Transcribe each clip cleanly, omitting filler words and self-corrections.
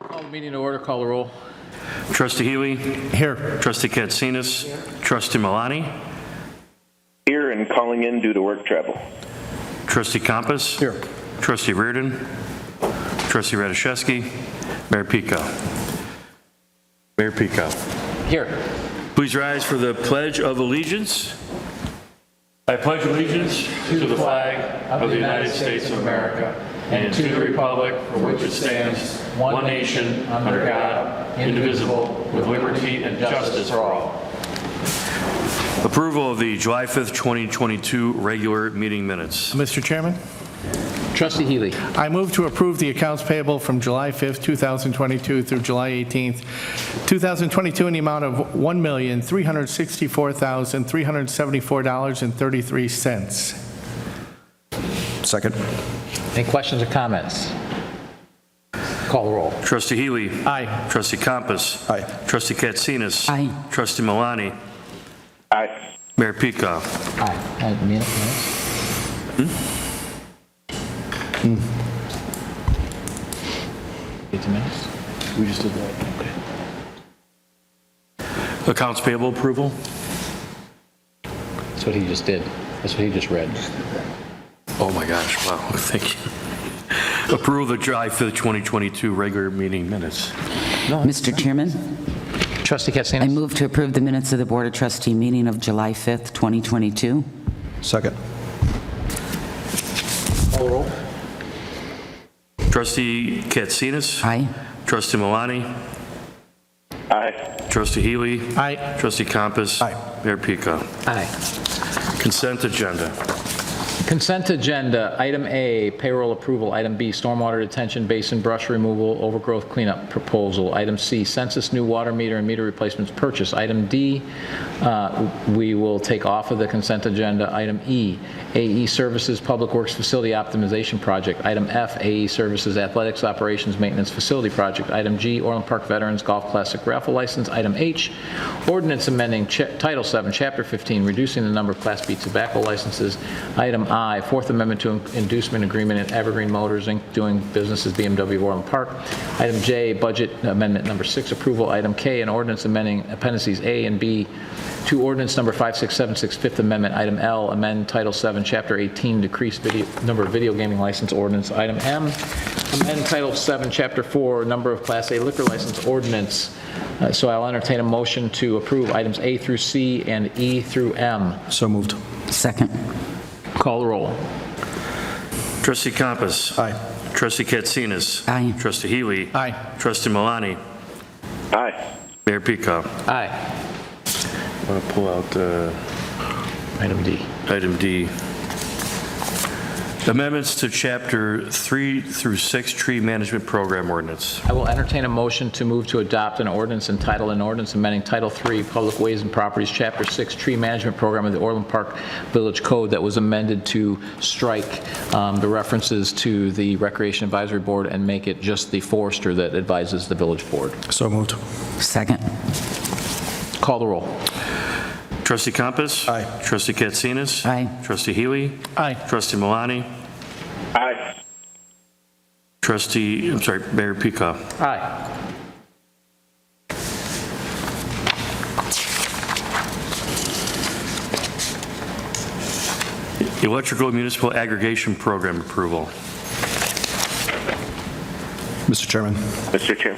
Call the meeting to order. Call the roll. Trustee Healy. Here. Trustee Katsinas. Trustee Milani. Here and calling in due to work travel. Trustee Compass. Here. Trustee Reardon. Trustee Radoszewski. Mayor Pico. Mayor Pico. Here. Please rise for the Pledge of Allegiance. I pledge allegiance to the flag of the United States of America and to the republic for which it stands, one nation, under God, indivisible, with liberty and justice for all. Approval of the July 5th, 2022 regular meeting minutes. Mr. Chairman, Trustee Healy. I move to approve the accounts payable from July 5th, 2022 through July 18th, 2022 in the amount of $1,364,374.33. Second. Any questions or comments? Call the roll. Trustee Healy. Aye. Trustee Compass. Aye. Trustee Katsinas. Aye. Trustee Milani. Aye. Mayor Pico. Aye. Minutes? Get the minutes? We just did that. Okay. Accounts payable approval. That's what he just did. That's what he just read. Oh my gosh, wow, thank you. Approval of the July 5th, 2022 regular meeting minutes. Mr. Chairman, Trustee Katsinas. I move to approve the minutes of the Board of Trustee meeting of July 5th, 2022. Second. Call the roll. Trustee Katsinas. Aye. Trustee Milani. Aye. Trustee Healy. Aye. Trustee Compass. Aye. Mayor Pico. Aye. Consent agenda. Consent agenda, item A, payroll approval. Item B, stormwater detention basin brush removal, overgrowth cleanup proposal. Item C, census new water meter and meter replacements purchase. Item D, we will take off of the consent agenda. Item E, AE Services Public Works Facility Optimization Project. Item F, AE Services Athletics Operations Maintenance Facility Project. Item G, Orland Park Veterans Golf Classic Raffle License. Item H, Ordinance amending Title 7, Chapter 15, reducing the number of Class B tobacco licenses. Item I, Fourth Amendment to Inducement Agreement at Evergreen Motors, Inc., doing business as BMW of Orland Park. Item J, Budget Amendment Number 6, approval. Item K, an ordinance amending appendices A and B to Ordinance Number 5676, Fifth Amendment. Item L, amend Title 7, Chapter 18, decrease number of video gaming license ordinance. Item M, amend Title 7, Chapter 4, number of Class A liquor license ordinance. So I'll entertain a motion to approve items A through C and E through M. So moved. Second. Call the roll. Trustee Compass. Aye. Trustee Katsinas. Aye. Trustee Healy. Aye. Trustee Milani. Aye. Mayor Pico. Aye. I'm going to pull out Item D. item D. Amendments to Chapter 3 through 6 Tree Management Program Ordinance. I will entertain a motion to move to adopt an ordinance entitled an ordinance amending Title 3 Public Ways and Properties, Chapter 6 Tree Management Program of the Orland Park Village Code that was amended to strike the references to the Recreation Advisory Board and make it just the forester that advises the village board. So moved. Second. Call the roll. Trustee Compass. Aye. Trustee Katsinas. Aye. Trustee Healy. Aye. Trustee Milani. Aye. Mayor Pico. Aye. Electrical Municipal Aggregation Program approval. Mr. Chairman, Mr. Chair.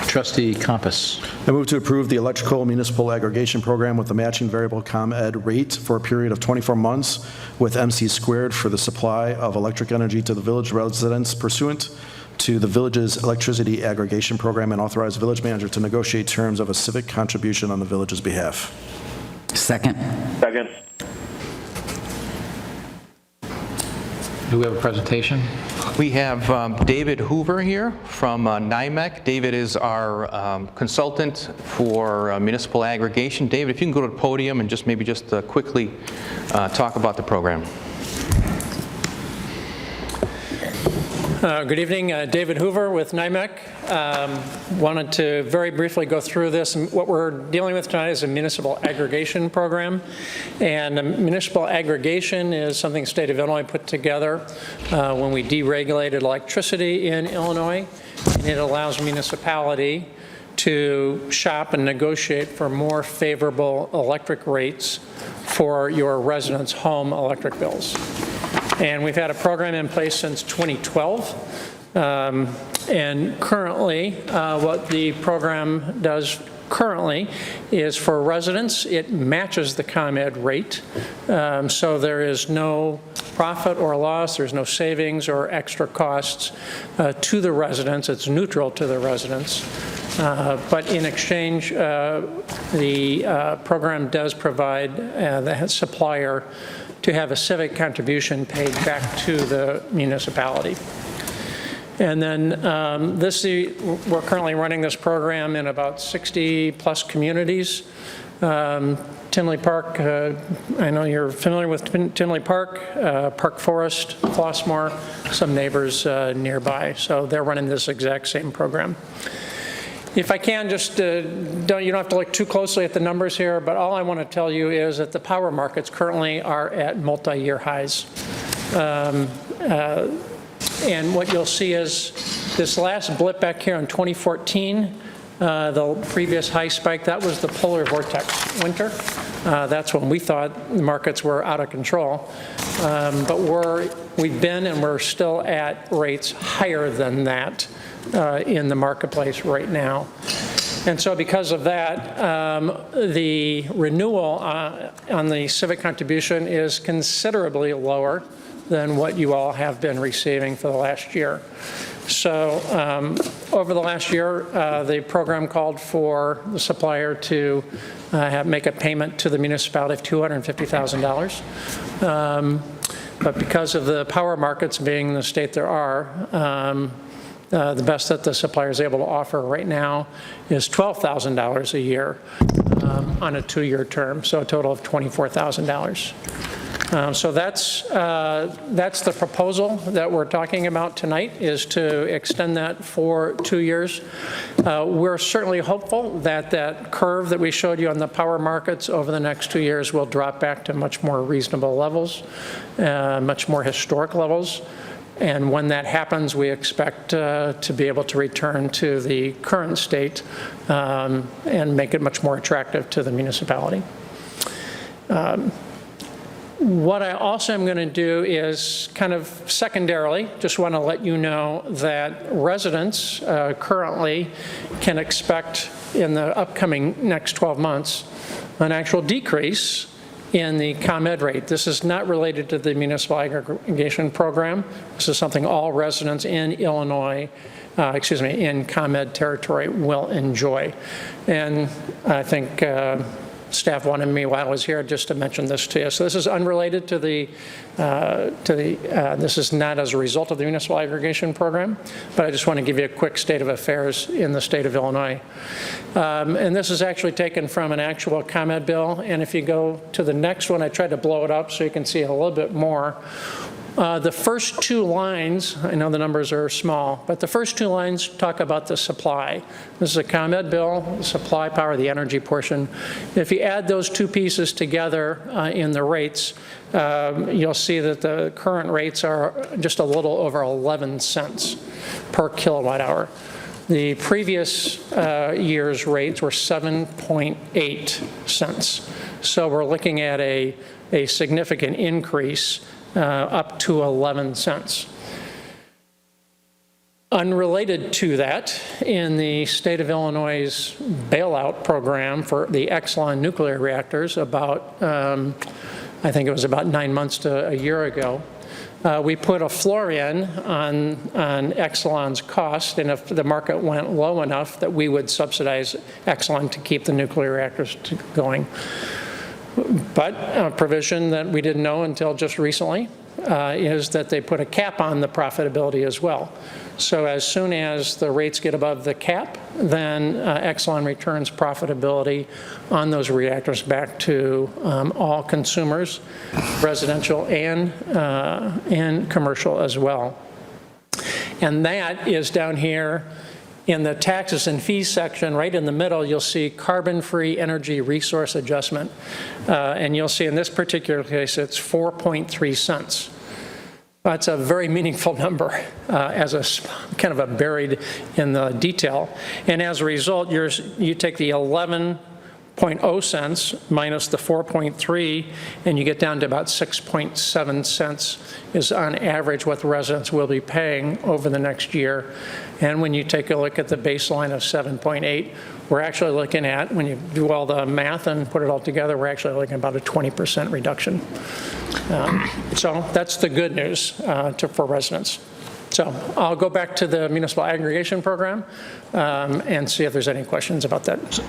Trustee Compass. I move to approve the Electrical Municipal Aggregation Program with a matching variable ComEd rate for a period of 24 months with MC squared for the supply of electric energy to the village residents pursuant to the village's electricity aggregation program and authorize village manager to negotiate terms of a civic contribution on the village's behalf. Second. Second. Do we have a presentation? We have David Hoover here from NIMEC. David is our consultant for municipal aggregation. David, if you can go to the podium and maybe quickly talk about the program. Good evening, David Hoover with NIMEC. Wanted to very briefly go through this. And what we're dealing with tonight is a municipal aggregation program. And a municipal aggregation is something the state of Illinois put together when we deregulated electricity in Illinois. And it allows municipality to shop and negotiate for more favorable electric rates for your residents' home electric bills. And we've had a program in place since 2012. And currently, what the program does currently is for residents, it matches the ComEd rate. So there is no profit or loss, there's no savings or extra costs to the residents. It's neutral to the residents. But in exchange, the program does provide the supplier to have a civic contribution paid back to the municipality. And then we're currently running this program in about 60 plus communities. Tinley Park, I know you're familiar with Tinley Park, Park Forest, Flossmoor, some neighbors nearby. So they're running this exact same program. If I can, just you don't have to look too closely at the numbers here, but all I want to tell you is that the power markets currently are at multi-year highs. And what you'll see is this last blip back here in 2014, the previous high spike, that was the polar vortex winter. That's when we thought the markets were out of control. But we've been and we're still at rates higher than that in the marketplace right now. And so because of that, the renewal on the civic contribution is considerably lower than what you all have been receiving for the last year. So over the last year, the program called for the supplier to make a payment to the municipality of $250,000. But because of the power markets being the state there are, the best that the supplier is able to offer right now is $12,000 a year on a 2-year term, so a total of $24,000. So that's the proposal that we're talking about tonight, is to extend that for 2 years. We're certainly hopeful that that curve that we showed you on the power markets over the next 2 years will drop back to much more reasonable levels, much more historic levels. And when that happens, we expect to be able to return to the current state and make it much more attractive to the municipality. What I also am going to do is kind of secondarily, just want to let you know that residents currently can expect in the upcoming next 12 months an actual decrease in the ComEd rate. This is not related to the municipal aggregation program. This is something all residents in Illinois, in ComEd territory will enjoy. And I think staff wanted me while I was here just to mention this to you. So this is unrelated to this is not as a result of the municipal aggregation program, but I just want to give you a quick state of affairs in the state of Illinois. And this is actually taken from an actual ComEd bill. And if you go to the next one, I tried to blow it up so you can see a little bit more. The first 2 lines, I know the numbers are small, but the first 2 lines talk about the supply. This is a ComEd bill, the supply power, the energy portion. If you add those 2 pieces together in the rates, you'll see that the current rates are just a little over 11 cents per kilowatt hour. The previous year's rates were 7.8 cents. So we're looking at a significant increase up to 11 cents. Unrelated to that, in the state of Illinois' bailout program for the Exelon nuclear reactors about, I think it was about 9 months to a year ago, we put a floor in on Exelon's cost, and if the market went low enough that we would subsidize Exelon to keep the nuclear reactors going. But a provision that we didn't know until just recently is that they put a cap on the profitability as well. So as soon as the rates get above the cap, then Exelon returns profitability on those reactors back to all consumers, residential and commercial as well. And that is down here in the taxes and fees section, right in the middle, you'll see carbon-free energy resource adjustment. And you'll see in this particular case, it's 4.3 cents. That's a very meaningful number as a kind of a buried in the detail. And as a result, you take the 11.0 cents minus the 4.3, and you get down to about 6.7 cents is on average what the residents will be paying over the next year. And when you take a look at the baseline of 7.8, we're actually looking at, when you do all the math and put it all together, we're actually looking at about a 20% reduction. So that's the good news for residents. So I'll go back to the municipal aggregation program and see if there's any questions about that.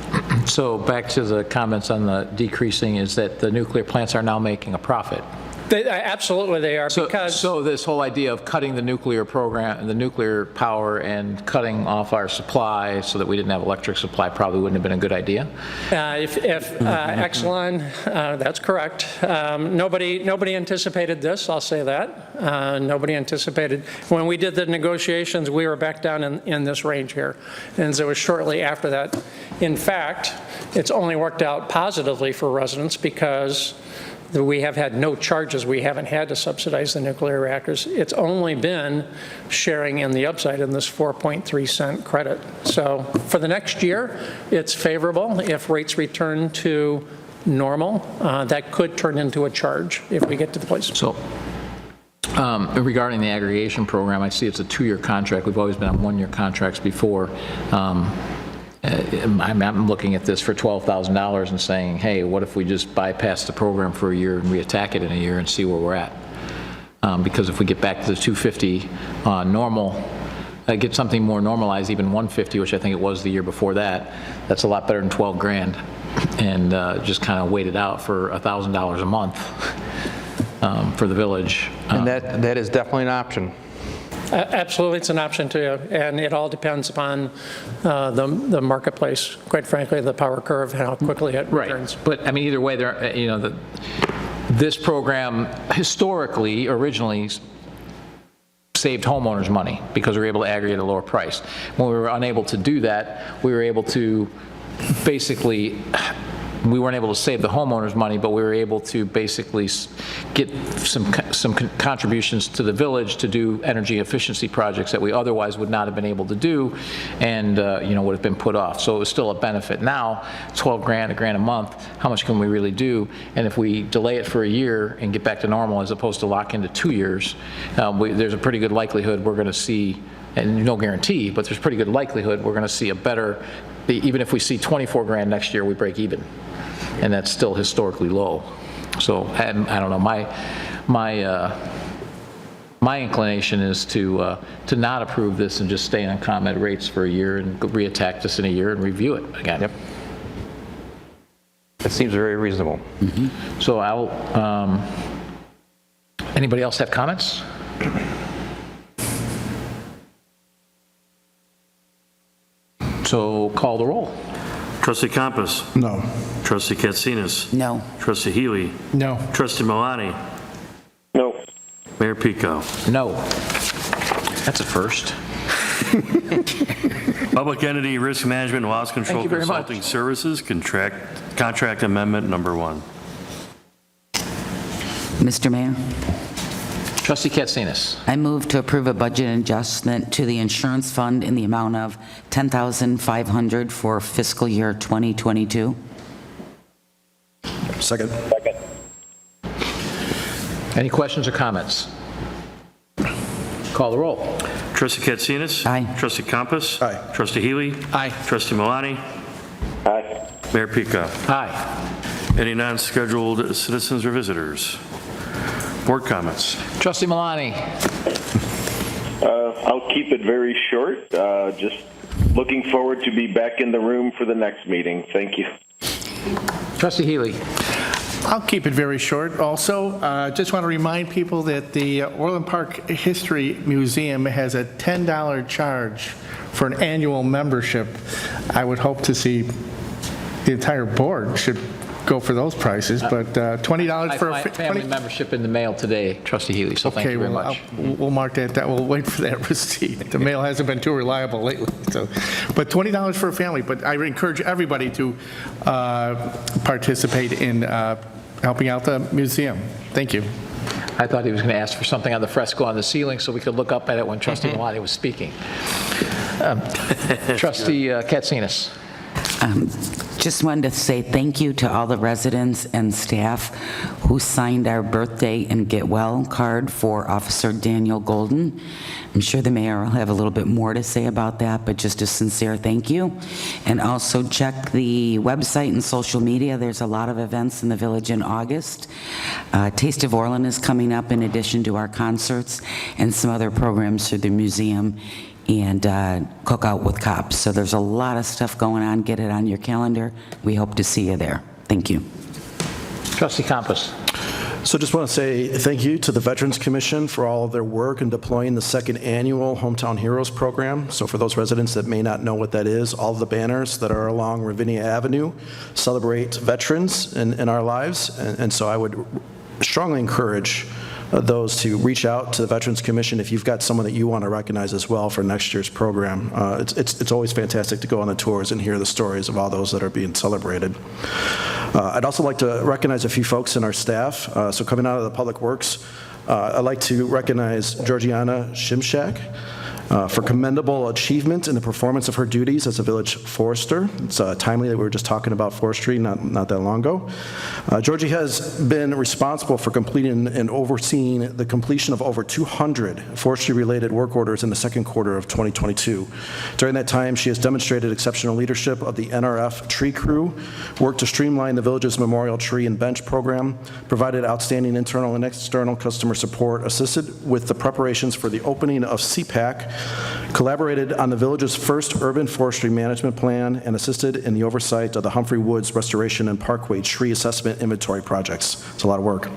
So back to the comments on the decreasing, is that the nuclear plants are now making a profit. Absolutely they are, because... So this whole idea of cutting the nuclear program, the nuclear power, and cutting off our supply so that we didn't have electric supply probably wouldn't have been a good idea? If Exelon, that's correct. Nobody anticipated this, I'll say that. Nobody anticipated. When we did the negotiations, we were back down in this range here. And so it was shortly after that. In fact, it's only worked out positively for residents because we have had no charges. We haven't had to subsidize the nuclear reactors. It's only been sharing in the upside in this 4.3 cent credit. So for the next year, it's favorable. If rates return to normal, that could turn into a charge if we get to the place. So regarding the aggregation program, I see it's a 2-year contract. We've always been on 1-year contracts before. I'm looking at this for $12,000 and saying, hey, what if we just bypass the program for a year and reattack it in a year and see where we're at? Because if we get back to the 250 normal, get something more normalized, even 150, which I think it was the year before that, that's a lot better than 12 grand. And just kind of wait it out for $1,000 a month for the village. And that is definitely an option. Absolutely, it's an option too, and it all depends upon the marketplace. Quite frankly, the power curve, how quickly it returns. Right, but I mean, either way, this program historically, originally, saved homeowners money because we were able to aggregate at a lower price. When we were unable to do that, we were able to basically. We weren't able to save the homeowners money, but we were able to basically get some contributions to the village to do energy efficiency projects that we otherwise would not have been able to do, and would have been put off. So it was still a benefit. Now, 12 grand, $1,000 a month. How much can we really do? And if we delay it for a year and get back to normal, as opposed to lock into 2 years, there's a pretty good likelihood we're going to see, and no guarantee, but there's pretty good likelihood we're going to see a better. Even if we see 24 grand next year, we break even. And that's still historically low. So I don't know. My inclination is to not approve this and just stay on ComEd rates for a year and reattack this in a year and review it again. Yep. That seems very reasonable. Mm-hmm. So anybody else have comments? So call the roll. Trustee Compass. No. Trustee Katsinas. No. Trustee Healy. No. Trustee Milani. No. Mayor Pico. No. That's a first. Public Entity Risk Management and Loss Control Thank you very much. Consulting Services, Contract Amendment Number 1. Mr. Mayor, Trustee Katsinas. I move to approve a budget adjustment to the insurance fund in the amount of $10,500 for fiscal year 2022. Second. Any questions or comments? Call the roll. Trustee Katsinas. Aye. Trustee Compass. Aye. Trustee Healy. Aye. Trustee Milani. Aye. Mayor Pico. Aye. Any non-scheduled citizens or visitors? Board comments. Trustee Milani. I'll keep it very short. Just looking forward to be back in the room for the next meeting. Thank you. Trustee Healy. I'll keep it very short also. Just want to remind people that the Orland Park History Museum has a $10 charge for an annual membership. I would hope to see the entire board should go for those prices, but $20 I for a... find family membership in the mail today, Trustee Healy, so thank you very much. We'll mark that, we'll wait for that receipt. The mail hasn't been too reliable lately, so, but $20 for a family, but I encourage everybody to participate in helping out the museum. Thank you. I thought he was going to ask for something on the fresco on the ceiling so we could look up at it when Trustee Malani was speaking. Trustee Katsinas. Just wanted to say thank you to all the residents and staff who signed our birthday and get well card for Officer Daniel Golden. I'm sure the mayor will have a little bit more to say about that, but just a sincere thank you. And also check the website and social media. There's a lot of events in the village in August. Taste of Orland is coming up in addition to our concerts and some other programs through the museum and Cookout with Cops. So there's a lot of stuff going on. Get it on your calendar. We hope to see you there. Thank you. Trustee Campos. So just want to say thank you to the Veterans Commission for all of their work in deploying the second annual Hometown Heroes program. So for those residents that may not know what that is, all of the banners that are along Ravinia Avenue celebrate veterans in our lives. And so I would strongly encourage those to reach out to the Veterans Commission if you've got someone that you want to recognize as well for next year's program. It's always fantastic to go on the tours and hear the stories of all those that are being celebrated. I'd also like to recognize a few folks in our staff. So coming out of the Public Works, I'd like to recognize Georgiana Shimshak for commendable achievement in the performance of her duties as a village forester. It's timely that we were just talking about forestry not that long ago. Georgie has been responsible for completing and overseeing the completion of over 200 forestry-related work orders in the second quarter of 2022. During that time, she has demonstrated exceptional leadership of the NRF tree crew, worked to streamline the village's memorial tree and bench program, provided outstanding internal and external customer support, assisted with the preparations for the opening of CPAC, collaborated on the village's first urban forestry management plan, and assisted in the oversight of the Humphrey Woods Restoration and Parkway tree assessment inventory projects. It's a lot of work.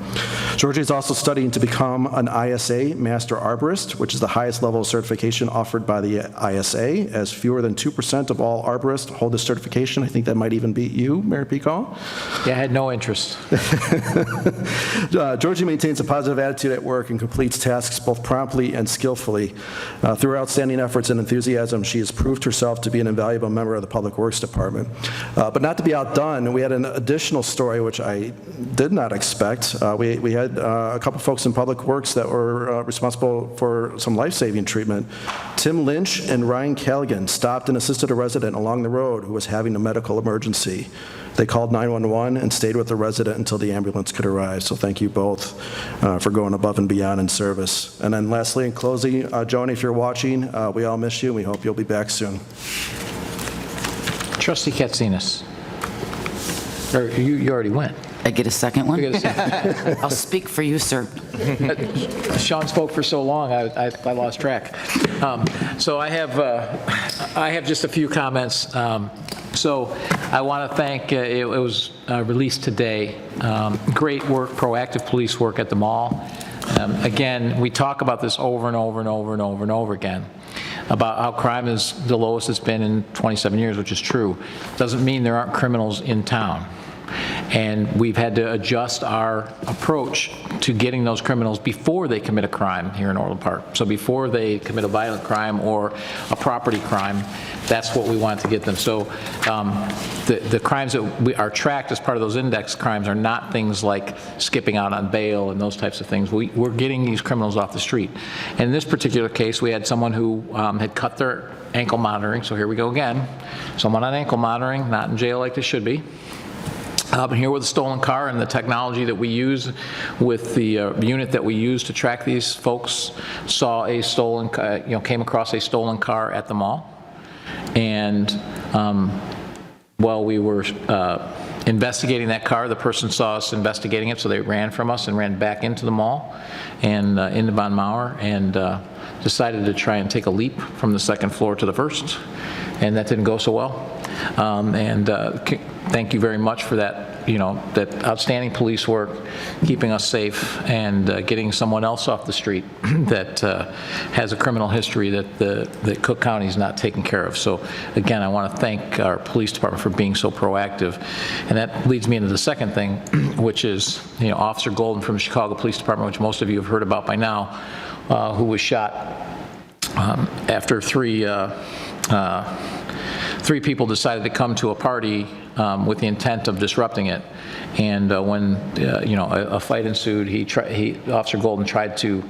Georgie is also studying to become an ISA Master Arborist, which is the highest level of certification offered by the ISA, as fewer than 2% of all arborists hold this certification. I think that might even beat you, Mayor Picol. Yeah, I had no interest. Georgie maintains a positive attitude at work and completes tasks both promptly and skillfully. Through her outstanding efforts and enthusiasm, she has proved herself to be an invaluable member of the Public Works Department. But not to be outdone, we had an additional story which I did not expect. We had a couple folks in Public Works that were responsible for some life-saving treatment. Tim Lynch and Ryan Callaghan stopped and assisted a resident along the road who was having a medical emergency. They called 911 and stayed with the resident until the ambulance could arrive. So thank you both for going above and beyond in service. And then lastly, in closing, Joni, if you're watching, we all miss you and we hope you'll be back soon. Trustee Katsinas. Or you already went. I get a second one? You get a second. I'll speak for you, sir. Sean spoke for so long, I lost track. So I have just a few comments. So I want to thank, it was released today, great work, proactive police work at the mall. Again, we talk about this over and over and over and over and over again, about how crime is the lowest it's been in 27 years, which is true. Doesn't mean there aren't criminals in town. And we've had to adjust our approach to getting those criminals before they commit a crime here in Orland Park. So before they commit a violent crime or a property crime, that's what we want to get them. So the crimes that are tracked as part of those index crimes are not things like skipping out on bail and those types of things. We're getting these criminals off the street. And in this particular case, we had someone who had cut their ankle monitoring. So here we go again. Someone on ankle monitoring, not in jail like they should be. Here with a stolen car, and the technology that we use with the unit that we use to track these folks saw a stolen, came across a stolen car at the mall. And while we were investigating that car, the person saw us investigating it, so they ran from us and ran back into the mall and into Von Mauer, and decided to try and take a leap from the second floor to the first, and that didn't go so well. Thank you very much for that, that outstanding police work, keeping us safe, and getting someone else off the street that has a criminal history that Cook County is not taking care of. So again, I want to thank our police department for being so proactive. And that leads me into the second thing, which is, Officer Golden from the Chicago Police Department, which most of you have heard about by now, who was shot after three people decided to come to a party with the intent of disrupting it. And when a fight ensued, Officer Golden tried to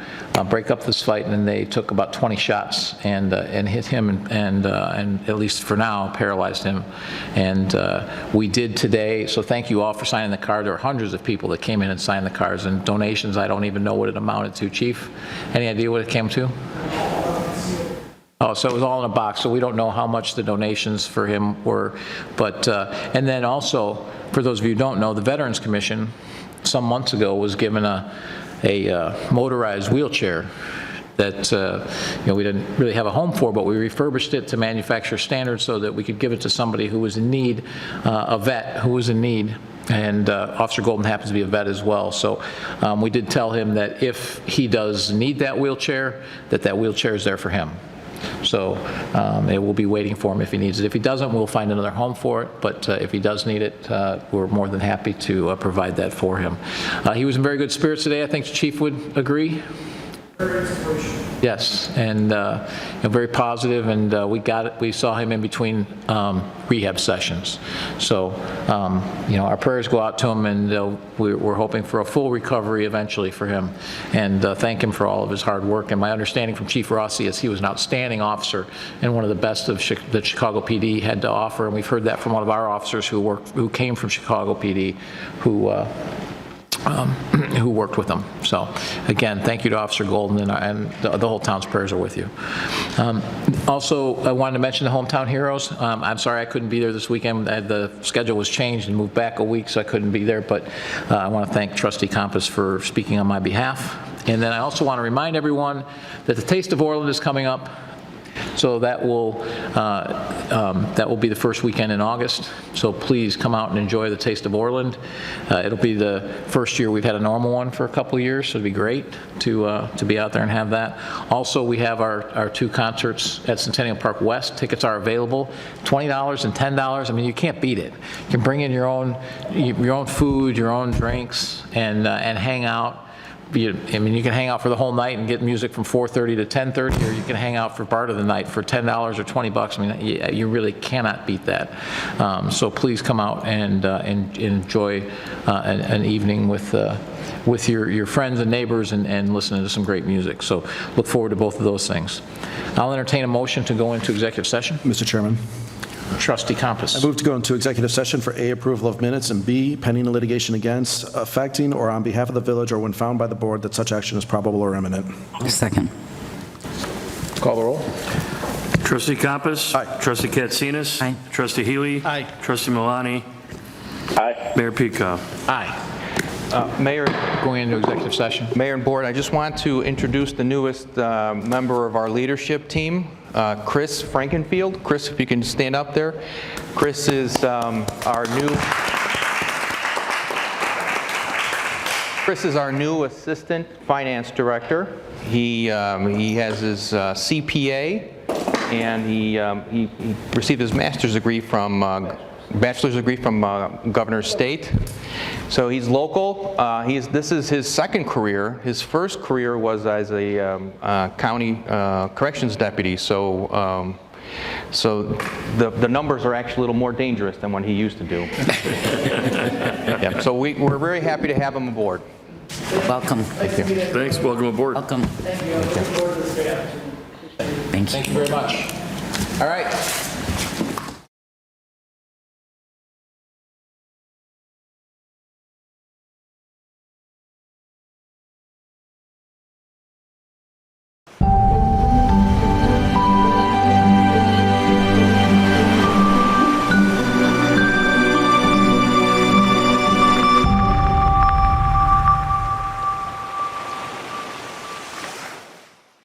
break up this fight, and they took about 20 shots and hit him, and at least for now paralyzed him. And we did today. So thank you all for signing the card. There were hundreds of people that came in and signed the cards, and donations. I don't even know what it amounted to. Chief, any idea what it came to? Oh, so it was all in a box, so we don't know how much the donations for him were. But, and then also, for those of you who don't know, the Veterans Commission, some months ago, was given a motorized wheelchair that we didn't really have a home for, but we refurbished it to manufacturer standards so that we could give it to somebody who was in need, a vet who was in need. And Officer Golden happens to be a vet as well. So we did tell him that if he does need that wheelchair, that wheelchair is there for him. So it will be waiting for him if he needs it. If he doesn't, we'll find another home for it. But if he does need it, we're more than happy to provide that for him. He was in very good spirits today. I think the Chief would agree. Yes, and very positive, and we saw him in between rehab sessions. So, our prayers go out to him, and we're hoping for a full recovery eventually for him, and thank him for all of his hard work. And my understanding from Chief Rossi is he was an outstanding officer and one of the best that Chicago PD had to offer, and we've heard that from one of our officers who came from Chicago PD, who worked with them. So again, thank you to Officer Golden, and the whole town's prayers are with you. Also, I wanted to mention the Hometown Heroes. I'm sorry I couldn't be there this weekend. The schedule was changed and moved back a week, so I couldn't be there, but I want to thank Trustee Compass for speaking on my behalf. And then I also want to remind everyone that the Taste of Orland is coming up. So that will be the first weekend in August. So please come out and enjoy the Taste of Orland. It'll be the first year we've had a normal one for a couple of years, so it'd be great to be out there and have that. Also, we have our two concerts at Centennial Park West. Tickets are available, $20 and $10. I mean, you can't beat it. You can bring in your own food, your own drinks, and hang out. You can hang out for the whole night and get music from 4:30 to 10:30, or you can hang out for part of the night for $10 or $20. I mean, you really cannot beat that. So please come out and enjoy an evening with your friends and neighbors and listening to some great music. So look forward to both of those things. I'll entertain a motion to go into executive session. Mr. Chairman. Trustee Compass. I move to go into executive session for A, approval of minutes, and B, pending litigation against, affecting, or on behalf of the village, or when found by the board that such action is probable or imminent. Second. Call the roll. Trustee Compass. Aye. Trustee Katsinas. Aye. Trustee Healy. Aye. Trustee Milani. Aye. Mayor Peacock. Aye. Mayor Going into executive session. Mayor and Board, I just want to introduce the newest member of our leadership team, Chris Frankenfield. Chris, if you can stand up there. Chris is our new Assistant Finance Director. He has his CPA, and he received his bachelor's degree from Governor's State. So he's local. This is his second career. His first career was as a county corrections deputy. So the numbers are actually a little more dangerous than what he used to do. Yeah, so we're very happy to have him aboard. Welcome. Thank you. Thanks. Welcome aboard. Welcome. Thank you. Thank you. Thank you very much. All right.